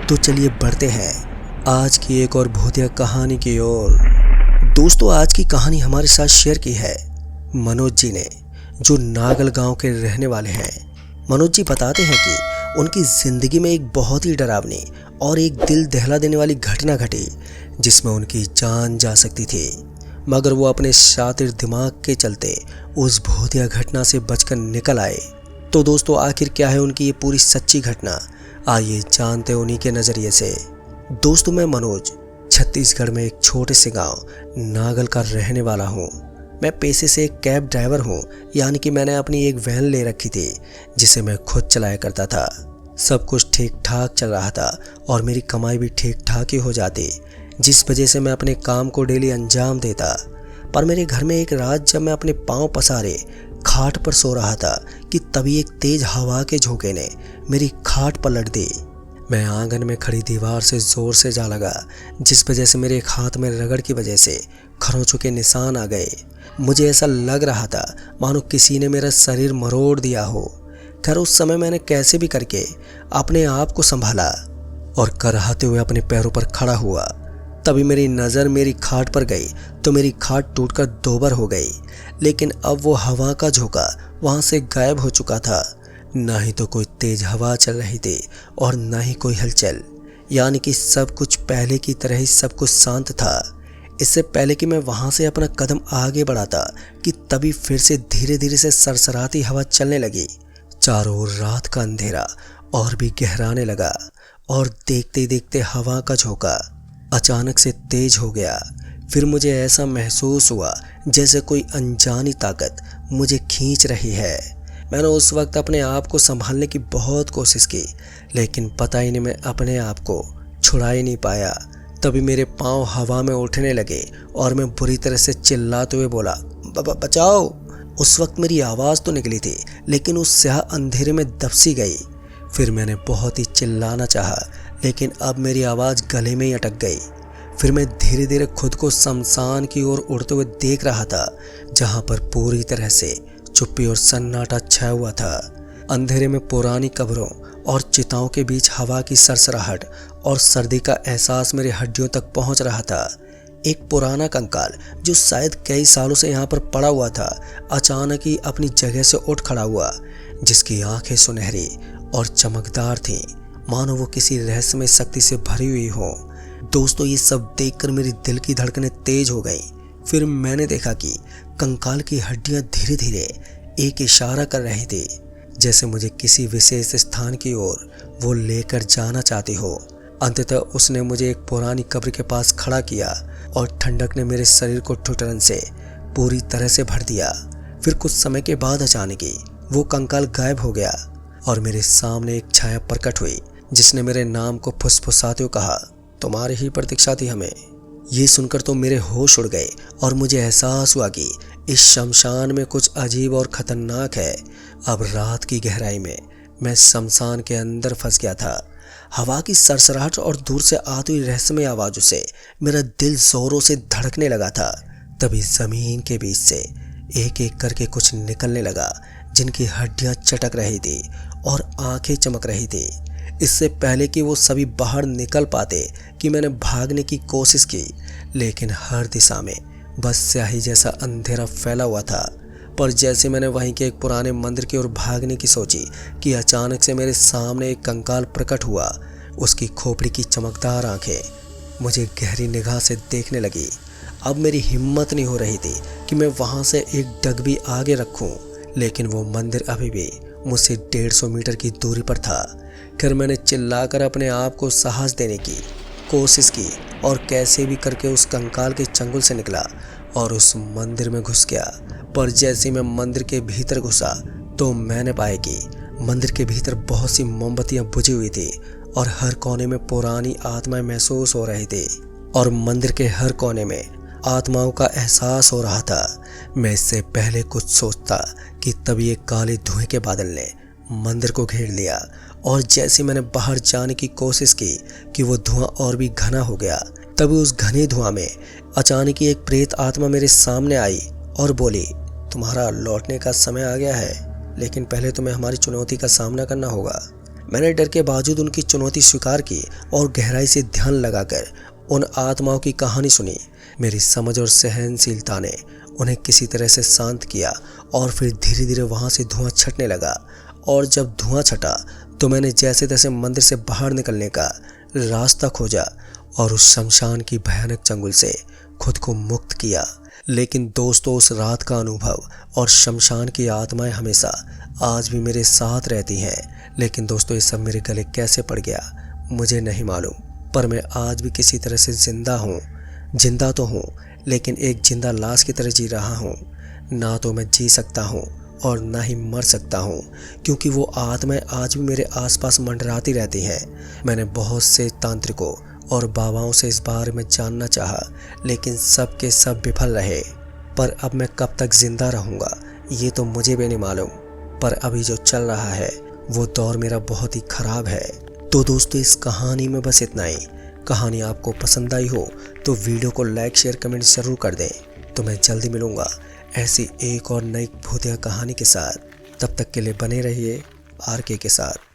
तो चलिए बढ़ते हैं आज की एक और भूतिया कहानी की ओर। दोस्तों, आज की कहानी हमारे साथ शेयर की है मनोज जी ने, जो नागल गांव के रहने वाले हैं। मनोज जी बताते हैं कि उनकी ज़िंदगी में एक बहुत ही डरावनी और एक दिल दहला देने वाली घटना घटी, जिसमें उनकी जान जा सकती थी, मगर वो अपने शातिर दिमाग के चलते उस भूतिया घटना से बचकर निकल आए। तो दोस्तों, आखिर क्या है उनकी ये पूरी सच्ची घटना, आइए जानते उन्हीं के नज़रिए से। दोस्तों, मैं मनोज छत्तीसगढ़ में एक छोटे से गांव नागल का रहने वाला हूँ। मैं पेशे से एक कैब ड्राइवर हूँ, यानी कि मैंने अपनी एक वैन ले रखी थी जिसे मैं खुद चलाया करता था। सब कुछ ठीक ठाक चल रहा था और मेरी कमाई भी ठीक ठाक ही हो जाती, जिस वजह से मैं अपने काम को डेली अंजाम देता। पर मेरे घर में एक रात जब मैं अपने पाँव पसारे खाट पर सो रहा था कि तभी एक तेज हवा के झोंके ने मेरी खाट पलट दी। मैं आंगन में खड़ी दीवार से जोर से जा लगा, जिस वजह से मेरे एक हाथ में रगड़ की वजह से खरोंचों के निशान आ गए। मुझे ऐसा लग रहा था मानो किसी ने मेरा शरीर मरोड़ दिया हो। खैर, उस समय मैंने कैसे भी करके अपने आप को संभाला और कराहते हुए अपने पैरों पर खड़ा हुआ। तभी मेरी नज़र मेरी खाट पर गई तो मेरी खाट टूटकर दोबर हो गई, लेकिन अब वो हवा का झोंका वहाँ से गायब हो चुका था। ना ही तो कोई तेज हवा चल रही थी और ना ही कोई हलचल, यानी कि सब कुछ पहले की तरह ही सब कुछ शांत था। इससे पहले कि मैं वहाँ से अपना कदम आगे बढ़ाता कि तभी फिर से धीरे धीरे से सरसराती हवा चलने लगी। चारों ओर रात का अंधेरा और भी गहराने लगा और देखते देखते हवा का झोंका अचानक से तेज हो गया। फिर मुझे ऐसा महसूस हुआ जैसे कोई अनजानी ताकत मुझे खींच रही है। मैंने उस वक्त अपने आप को संभालने की बहुत कोशिश की, लेकिन पता ही नहीं मैं अपने आप को छुड़ा ही नहीं पाया। तभी मेरे पांव हवा में उठने लगे और मैं बुरी तरह से चिल्लाते हुए बोला, बचाओ। उस वक्त मेरी आवाज़ तो निकली थी, लेकिन उस स्याह अंधेरे में दबसी गई। फिर मैंने बहुत ही चिल्लाना चाहा, लेकिन अब मेरी आवाज़ गले में ही अटक गई। फिर मैं धीरे धीरे खुद को शमशान की ओर उड़ते हुए देख रहा था, जहाँ पर पूरी तरह से चुप्पी और सन्नाटा छाया हुआ था। अंधेरे में पुरानी कब्रों और चिताओं के बीच हवा की सरसराहट और सर्दी का एहसास मेरी हड्डियों तक पहुंच रहा था। एक पुराना कंकाल जो शायद कई सालों से यहाँ पर पड़ा हुआ था, अचानक ही अपनी जगह से उठ खड़ा हुआ, जिसकी आंखें सुनहरी और चमकदार थीं, मानो वो किसी रहस्यमय शक्ति से भरी हुई हो। दोस्तों, ये सब देखकर मेरी दिल की धड़कनें तेज हो गई। फिर मैंने देखा कि कंकाल की हड्डियां धीरे धीरे एक इशारा कर रही थी, जैसे मुझे किसी विशेष स्थान की ओर वो लेकर जाना चाहती हो। अंततः उसने मुझे एक पुरानी कब्र के पास खड़ा किया और ठंडक ने मेरे शरीर को ठुठुरन से पूरी तरह से भर दिया। फिर कुछ समय के बाद अचानक ही वो कंकाल गायब हो गया और मेरे सामने एक छाया प्रकट हुई, जिसने मेरे नाम को फुसफुसाते हुए कहा, तुम्हारी ही प्रतीक्षा थी हमें। ये सुनकर तो मेरे होश उड़ गए और मुझे एहसास हुआ कि इस शमशान में कुछ अजीब और ख़तरनाक है। अब रात की गहराई में मैं शमशान के अंदर फंस गया था। हवा की सरसराहट और दूर से आती हुई रहस्यमय आवाज़ों से मेरा दिल जोरों से धड़कने लगा था। तभी ज़मीन के बीच से एक एक करके कुछ निकलने लगा, जिनकी हड्डियाँ चटक रही थी और आंखें चमक रही थी। इससे पहले कि वो सभी बाहर निकल पाते कि मैंने भागने की कोशिश की, लेकिन हर दिशा में बस स्याही जैसा अंधेरा फैला हुआ था। पर जैसे मैंने वहीं के एक पुराने मंदिर की ओर भागने की सोची कि अचानक से मेरे सामने एक कंकाल प्रकट हुआ। उसकी खोपड़ी की चमकदार आंखें मुझे गहरी निगाह से देखने लगी। अब मेरी हिम्मत नहीं हो रही थी कि मैं वहाँ से एक डग भी आगे रखूँ, लेकिन वो मंदिर अभी भी मुझसे 150 मीटर की दूरी पर था। खैर, मैंने चिल्लाकर अपने आप को साहस देने की कोशिश की और कैसे भी करके उस कंकाल के चंगुल से निकला और उस मंदिर में घुस गया। पर जैसे मैं मंदिर के भीतर घुसा तो मैंने पाया कि मंदिर के भीतर बहुत सी मोमबत्तियां बुझी हुई थी और हर कोने में पुरानी आत्माएं महसूस हो रही थी और मंदिर के हर कोने में आत्माओं का एहसास हो रहा था। मैं इससे पहले कुछ सोचता कि तभी एक काले धुएं के बादल ने मंदिर को घेर लिया और जैसे मैंने बाहर जाने की कोशिश की कि वो धुआं और भी घना हो गया, तभी उस घने धुआं में अचानक ही एक प्रेत आत्मा मेरे सामने आई और बोली, तुम्हारा लौटने का समय आ गया है, लेकिन पहले तुम्हें हमारी चुनौती का सामना करना होगा। मैंने डर के बावजूद उनकी चुनौती स्वीकार की और गहराई से ध्यान लगाकर उन आत्माओं की कहानी सुनी। मेरी समझ और सहनशीलता ने उन्हें किसी तरह से शांत किया और फिर धीरे धीरे वहाँ से धुआं छटने लगा। और जब धुआं छटा तो मैंने जैसे तैसे मंदिर से बाहर निकलने का रास्ता खोजा और उस शमशान की भयानक चंगुल से खुद को मुक्त किया। लेकिन दोस्तों, उस रात का अनुभव और शमशान की आत्माएं हमेशा आज भी मेरे साथ रहती हैं। लेकिन दोस्तों, ये सब मेरे गले कैसे पड़ गया मुझे नहीं मालूम, पर मैं आज भी किसी तरह से जिंदा हूँ। जिंदा तो हूँ, लेकिन एक जिंदा लाश की तरह जी रहा हूँ। ना तो मैं जी सकता हूँ और ना ही मर सकता हूँ, क्योंकि वो आत्माएं आज भी मेरे आसपास मंडराती रहती हैं। मैंने बहुत से तांत्रिकों और बाबाओं से इस बारे में जानना चाहा, लेकिन सब के सब विफल रहे। पर अब मैं कब तक जिंदा रहूँगा ये तो मुझे भी नहीं मालूम, पर अभी जो चल रहा है वो दौर मेरा बहुत ही ख़राब है। तो दोस्तों, इस कहानी में बस इतना ही। कहानी आपको पसंद आई हो तो वीडियो को लाइक शेयर कमेंट ज़रूर कर दें। तो मैं जल्दी मिलूँगा ऐसी एक और नई भूतिया कहानी के साथ। तब तक के लिए बने रहिए RK के साथ।